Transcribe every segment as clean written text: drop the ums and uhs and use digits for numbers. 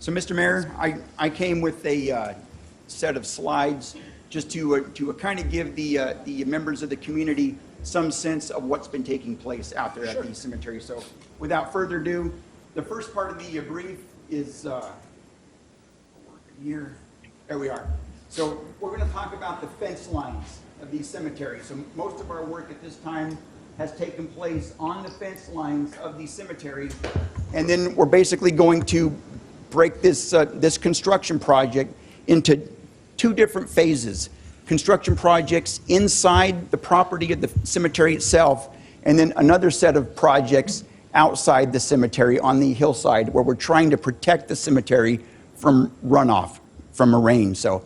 So, Mr. Mayor, I came with a set of slides just to kind of give the members of the community some sense of what's been taking place out there at the cemetery. So, without further ado, the first part of the brief is here. There we are. So, we're going to talk about the fence lines of these cemeteries. So, most of our work at this time has taken place on the fence lines of these cemeteries, and then we're basically going to break this construction project into two different phases. Construction projects inside the property of the cemetery itself, and then another set of projects outside the cemetery on the hillside where we're trying to protect the cemetery from runoff from a rain. So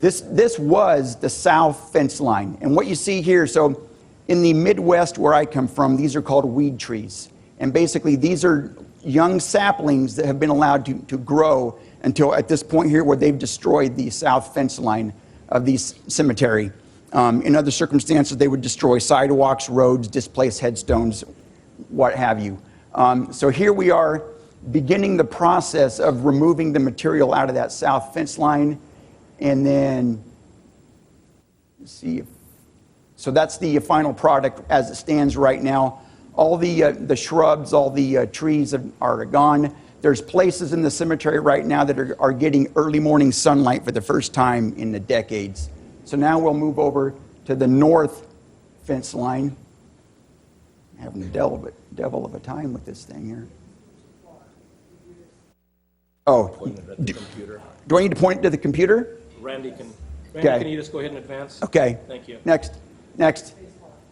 this was the south fence line. And what you see here, so in the Midwest where I come from, these are called weed trees. And basically these are young saplings that have been allowed to grow until at this point here where they've destroyed the south fence line of the cemetery. In other circumstances, they would destroy sidewalks, roads, displace headstones, what have you. So here we are beginning the process of removing the material out of that south fence line. And then, let's see, so that's the final product as it stands right now. All the shrubs, all the trees are gone. There's places in the cemetery right now that are getting early morning sunlight for the first time in the decades. So now we'll move over to the north fence line. I'm having a devil of a time with this thing here. Oh, do I need to point it to the computer? Randy, Okay. can you just go ahead and advance? Okay. Thank you. Next.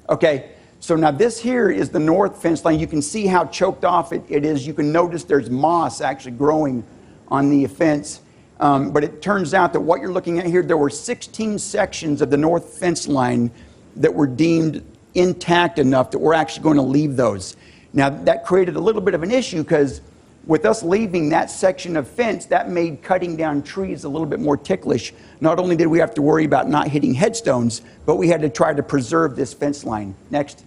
Okay. So now this here is the north fence line. You can see how choked off it is. You can notice there's moss actually growing on the fence. But it turns out that what you're looking at here, there were 16 sections of the north fence line that were deemed intact enough that we're actually going to leave those. Now that created a little bit of an issue because with us leaving that section of fence, that made cutting down trees a little bit more ticklish. Not only did we have to worry about not hitting headstones, but we had to try to preserve this fence line. Next.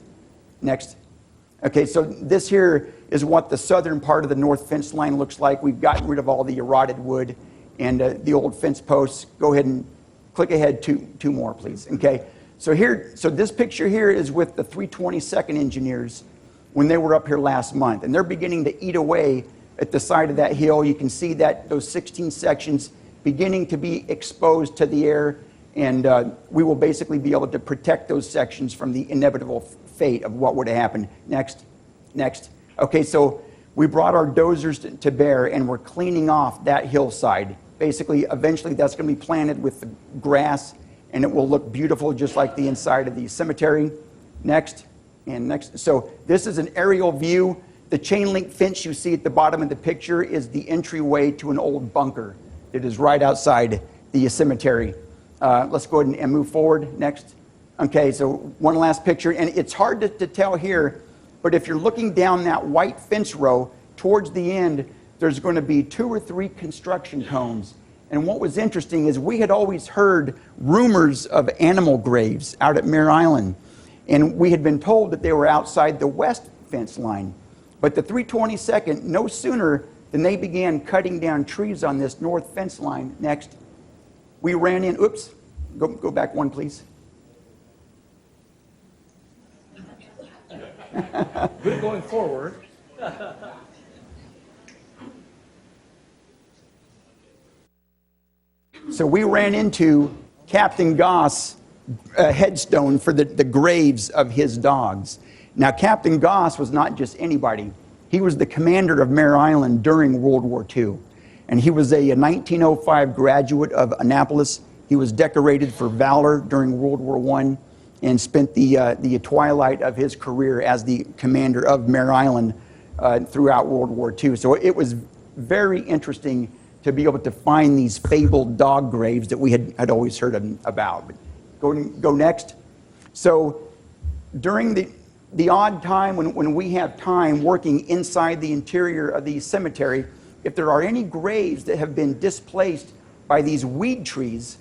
Okay, so this here is what the southern part of the north fence line looks like. We've gotten rid of all the rotted wood and the old fence posts. Go ahead and click ahead two more, please. Okay, so this picture here is with the 322nd engineers when they were up here last month, and they're beginning to eat away at the side of that hill. You can see that those 16 sections beginning to be exposed to the air, and we will basically be able to protect those sections from the inevitable fate of what would have happened. Next. Okay, so we brought our dozers to bear, and we're cleaning off that hillside. Basically, eventually that's going to be planted with the grass, and it will look beautiful just like the inside of the cemetery. Next. So this is an aerial view. The chain link fence you see at the bottom of the picture is the entryway to an old bunker that is right outside the cemetery. Let's go ahead and move forward. Next. Okay, so one last picture, and it's hard to tell here, but if you're looking down that white fence row, towards the end, there's going to be 2 or 3 construction cones. And what was interesting is we had always heard rumors of animal graves out at Mare Island, and we had been told that they were outside the west fence line. But the 322nd, no sooner than they began cutting down trees on this north fence line, next, we ran in, oops, go back one, please. Good going forward. So we ran into Captain Goss' headstone for the graves of his dogs. Now, Captain Goss was not just anybody. He was the commander of Mare Island during World War II. And he was a 1905 graduate of Annapolis. He was decorated for valor during World War I and spent the twilight of his career as the commander of Mare Island throughout World War II. So it was very interesting to be able to find these fabled dog graves that we had always heard about. But go next. So during the odd time when we have time working inside the interior of the cemetery, if there are any graves that have been displaced by these weed trees,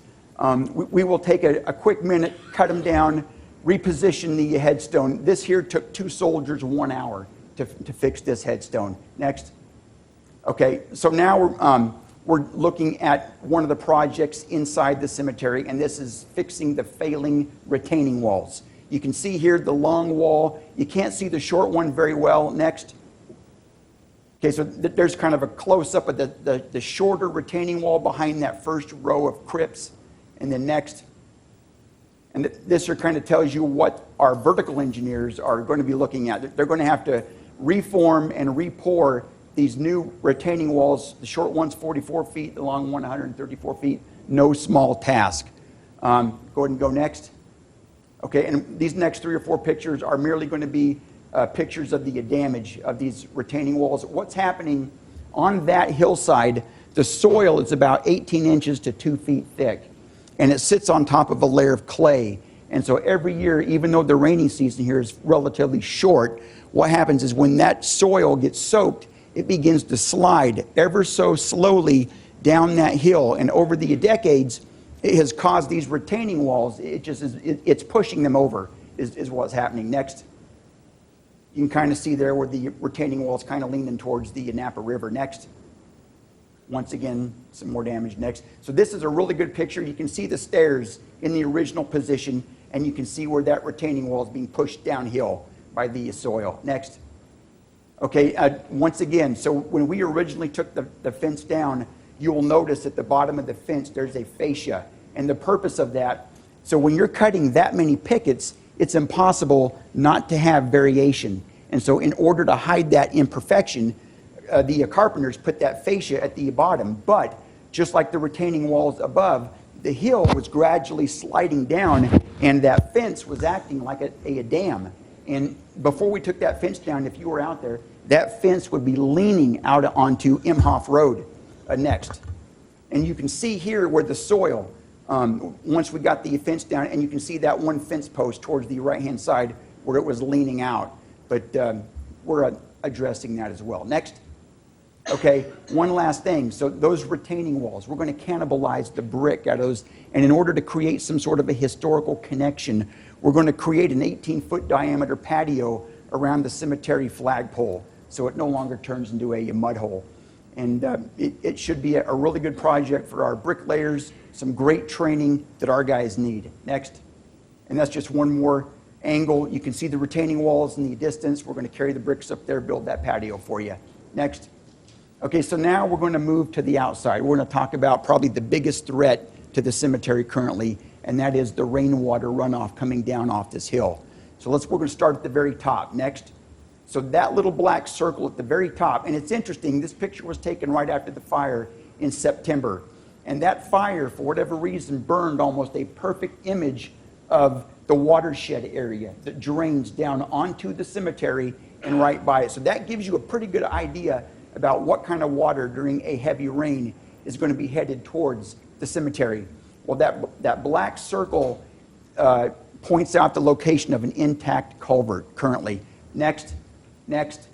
we will take a quick minute, cut them down, reposition the headstone. This here took 2 soldiers 1 hour to fix this headstone. Next. Okay, so now we're looking at one of the projects inside the cemetery, and this is fixing the failing retaining walls. You can see here the long wall. You can't see the short one very well. Next. Okay, so there's kind of a close-up of the shorter retaining wall behind that first row of crypts. And then next. And this kind of tells you what our vertical engineers are going to be looking at. They're going to have to reform and re-pour these new retaining walls. The short one's 44 feet, the long one 134 feet. No small task. Go ahead and go next. Okay, and these next 3 or 4 pictures are merely going to be pictures of the damage of these retaining walls. What's happening on that hillside, the soil is about 18 inches to 2 feet thick, and it sits on top of a layer of clay. And so every year, even though the rainy season here is relatively short, what happens is when that soil gets soaked, it begins to slide ever so slowly down that hill. And over the decades, it has caused these retaining walls, it's pushing them over, is what's happening. Next. You can kind of see there where the retaining wall is kind of leaning towards the Napa River. Next. Once again, some more damage. Next. So this is a really good picture. You can see the stairs in the original position, and you can see where that retaining wall is being pushed downhill by the soil. Next. Okay, once again, so when we originally took the fence down, you will notice at the bottom of the fence there's a fascia. And the purpose of that, so when you're cutting that many pickets, it's impossible not to have variation. And so in order to hide that imperfection, the carpenters put that fascia at the bottom. But just like the retaining walls above, the hill was gradually sliding down, and that fence was acting like a dam. And before we took that fence down, if you were out there, that fence would be leaning out onto Imhoff Road. Next. And you can see here where the soil, once we got the fence down, and you can see that one fence post towards the right-hand side where it was leaning out. But we're addressing that as well. Next. Okay, one last thing. So those retaining walls, we're going to cannibalize the brick out of those. And in order to create some sort of a historical connection, we're going to create an 18-foot diameter patio around the cemetery flagpole so it no longer turns into a mud hole. And it should be a really good project for our bricklayers, some great training that our guys need. Next. And that's just one more angle. You can see the retaining walls in the distance. We're going to carry the bricks up there, build that patio for you. Next. Okay, so now we're going to move to the outside. We're going to talk about probably the biggest threat to the cemetery currently, and that is the rainwater runoff coming down off this hill. So we're going to start at the very top. Next. So that little black circle at the very top, and it's interesting, this picture was taken right after the fire in September. And that fire, for whatever reason, burned almost a perfect image of the watershed area that drains down onto the cemetery and right by it. So that gives you a pretty good idea about what kind of water during a heavy rain is going to be headed towards the cemetery. Well, that black circle points out the location of an intact culvert currently. Next. Next.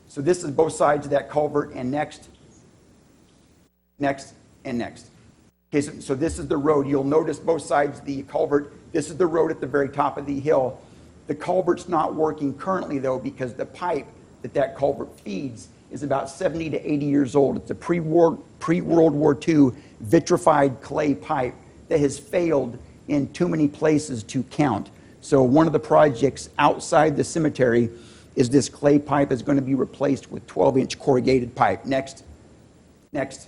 So this is both sides of that culvert, and next, next, and next. Okay, so this is the road. You'll notice both sides of the culvert. This is the road at the very top of the hill. The culvert's not working currently, though, because the pipe that culvert feeds is about 70 to 80 years old. It's a pre-World War II vitrified clay pipe that has failed in too many places to count. So one of the projects outside the cemetery is this clay pipe is going to be replaced with 12-inch corrugated pipe. Next. Next.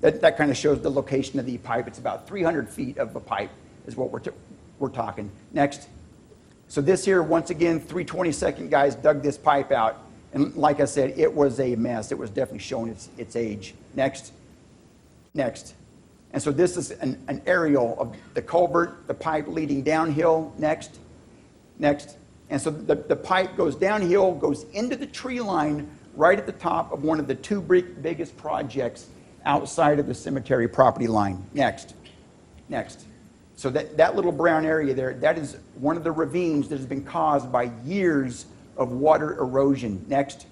That kind of shows the location of the pipe. It's about 300 feet of a pipe is what we're talking. Next. So this here, once again, 322nd guys dug this pipe out. And like I said, it was a mess. It was definitely showing its age. Next. Next. And so this is an aerial of the culvert, the pipe leading downhill. Next. Next. And so the pipe goes downhill, goes into the tree line right at the top of one of the two biggest projects outside of the cemetery property line. Next. Next. So that little brown area there, that is one of the ravines that has been caused by years of water erosion. Next.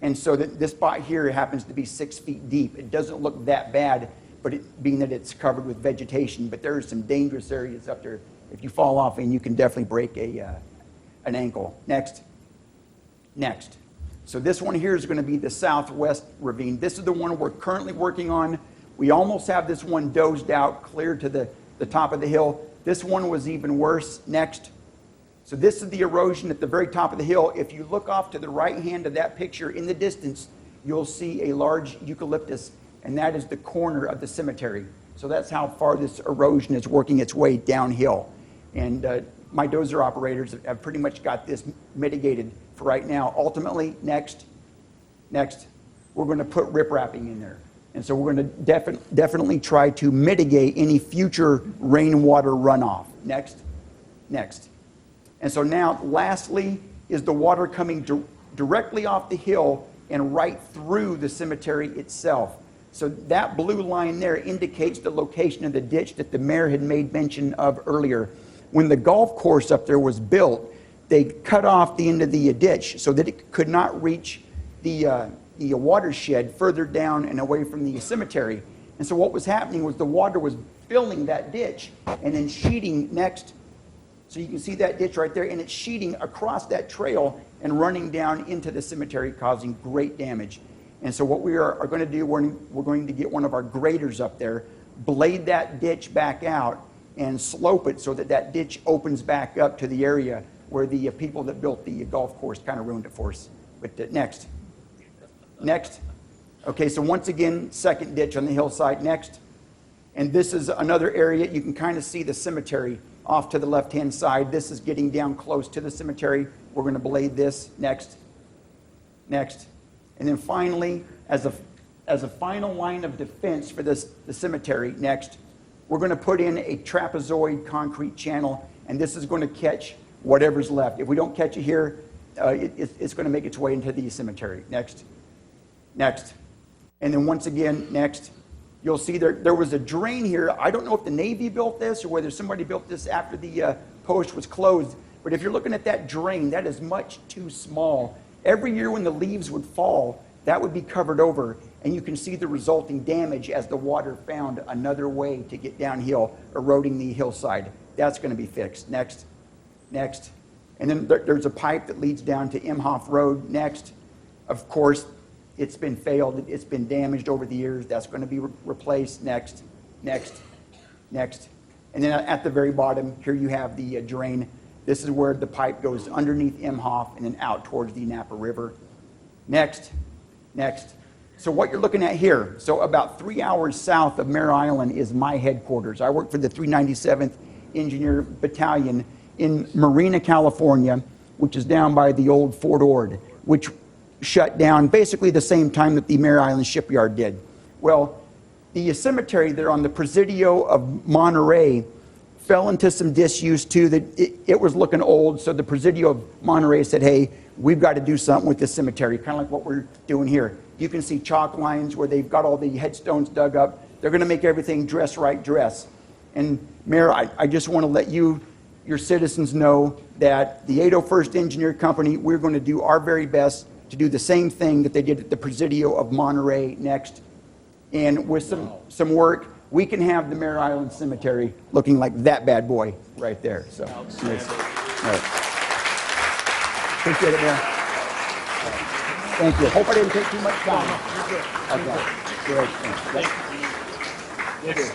And so this spot here happens to be 6 feet deep. It doesn't look that bad, but being that it's covered with vegetation, but there are some dangerous areas up there. If you fall off, and you can definitely break an ankle. Next. Next. So this one here is going to be the southwest ravine. This is the one we're currently working on. We almost have this one dozed out, clear to the top of the hill. This one was even worse. Next. So this is the erosion at the very top of the hill. If you look off to the right hand of that picture in the distance, you'll see a large eucalyptus, and that is the corner of the cemetery. So that's how far this erosion is working its way downhill. And my dozer operators have pretty much got this mitigated for right now. Ultimately, next, we're going to put riprapping in there. And so we're going to definitely try to mitigate any future rainwater runoff. Next. And so now, lastly, is the water coming directly off the hill and right through the cemetery itself. So that blue line there indicates the location of the ditch that the mayor had made mention of earlier. When the golf course up there was built, they cut off the end of the ditch so that it could not reach the watershed further down and away from the cemetery. And so what was happening was the water was filling that ditch and then sheeting next. So you can see that ditch right there, and it's sheeting across that trail and running down into the cemetery, causing great damage. And so what we are going to do, we're going to get one of our graders up there, blade that ditch back out, and slope it so that that ditch opens back up to the area where the people that built the golf course kind of ruined it for us. But next. Okay, so once again, second ditch on the hillside. Next. And this is another area. You can kind of see the cemetery off to the left-hand side. This is getting down close to the cemetery. We're going to blade this. Next. And then finally, as a final line of defense for the cemetery, next, we're going to put in a trapezoid concrete channel, and this is going to catch whatever's left. If we don't catch it here, it's going to make its way into the cemetery. Next. And then once again, next. You'll see there was a drain here. I don't know if the Navy built this or whether somebody built this after the post was closed, but if you're looking at that drain, that is much too small. Every year when the leaves would fall, that would be covered over, and you can see the resulting damage as the water found another way to get downhill, eroding the hillside. That's going to be fixed. Next. And then there's a pipe that leads down to Imhoff Road. Next. Of course, it's been failed. It's been damaged over the years. That's going to be replaced. Next. And then at the very bottom, here you have the drain. This is where the pipe goes underneath Imhoff and then out towards the Napa River. Next. So what you're looking at here, so about 3 hours south of Mare Island is my headquarters. I work for the 397th Engineer Battalion in Marina, California, which is down by the old Fort Ord, which shut down basically the same time that the Mare Island shipyard did. Well, the cemetery there on the Presidio of Monterey fell into some disuse too, that it was looking old, so the Presidio of Monterey said, hey, we've got to do something with this cemetery, kind of like what we're doing here. You can see chalk lines where they've got all the headstones dug up. They're going to make everything dress right dress. And Mayor, I just want to let your citizens know that the 801st Engineer Company, we're going to do our very best to do the same thing that they did at the Presidio of Monterey. Next. And with some work, we can have the Mare Island Cemetery looking like that bad boy right there. So, yes. All right. Appreciate it, Mayor. Thank you. Hope I didn't take too much time. Okay. Great. Thanks. Thank you.